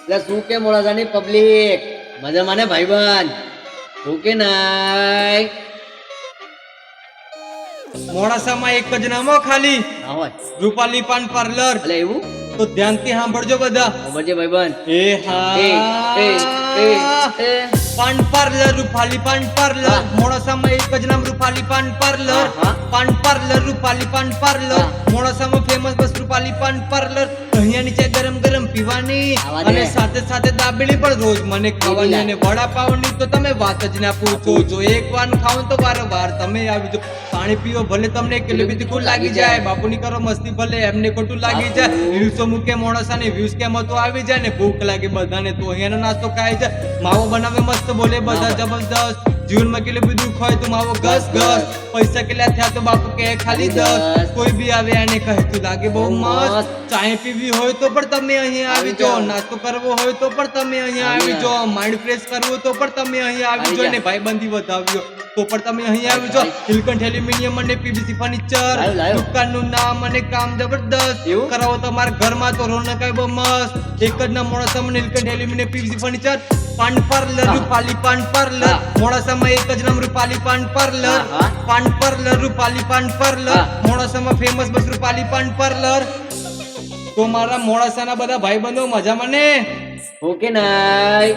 એટલે શું કે મોડાસાની પબ્લિક મજામાં ને ભાઈબંધ? શું કે નાય મોડાસામાં એક જ નામ હો ખાલી, ના હોય રૂપાલી પાન પાર્લર. એટલે એવું તો ધ્યાનથી સાંભળજો બધા. ખબર છે ભાઈબંધ? એ એ એ એ હા, એ પાન પાર્લર, રૂપાલી પાન પાર્લર. હા. મોડાસામાં એક જ નામ રૂપાલી પાન પાર્લર. હા. પાન પાર્લર, રૂપાલી પાન પાર્લર. હા. મોડાસામાં ફેમસ બસ રૂપાલી પાન પાર્લર. અહીંયા નીચે ગરમ ગરમ પીવાની આવા દે. અને સાથે સાથે દાબેલી પણ રોજ મને ખાવાની લાય. અને વડાપાવની તો તમે વાત જ ના પૂછો. જો એક વાર ખાવ તો વારંવાર તમે આવી જો. પાણી પીવો ભલે તમને કિલો બીજું લાગી જાય, બાપુની કરો મસ્તી ભલે એમને ખોટું લાગી જાય. વ્યૂઝ તો મૂકે મોડાસાની વ્યૂઝ કેમ તો આવી જાય ને ભૂખ લાગે બધાને તો અહીંયાનો નાસ્તો ખાય છે. માવો બનાવે મસ્ત બોલે બધા જબરદસ્ત. જીવનમાં કેટલું બધું ખાય તો માવો ઘસ ઘસ. પૈસા કેટલા થયા તો બાપુ કહે ખાલી 10. કોઈ બી આવે અને કહે તું લાગે બહુ મસ્ત. ચાય પીવી હોય તો પણ તમે અહીંયા આવી જાઓ, નાસ્તો કરવો હોય તો પણ તમે અહીંયા આવી જાઓ, માઇન્ડ ફ્રેશ કરવું હોય તો પણ તમે અહીંયા આવી જાઓ ને ભાઈબંધી વધાવ્યો તો પણ તમે અહીંયા આવી જાઓ. હિલકંઠ એલ્યુમિનિયમ અને પીવીસી ફર્નિચર, લાયો. દુકાનનું નામ અને કામ જબરદસ્ત. એવું? કરાવો તમારા ઘરમાં તો રોનક આવે બહુ મસ્ત. એક જ નામ મોડાસામાં નીલકંઠ એલ્યુમિનિયમ પીવીસી ફર્નિચર. પાન પાર્લર, રૂપાલી પાન પાર્લર. મોડાસામાં એક જ નામ રૂપાલી પાન પાર્લર. પાન પાર્લર, રૂપાલી પાન પાર્લર. મોડાસામાં ફેમસ બસ રૂપાલી પાન પાર્લર. તો મારા મોડાસાના બધા ભાઈબંધો મજામાં ને? શું કે નાય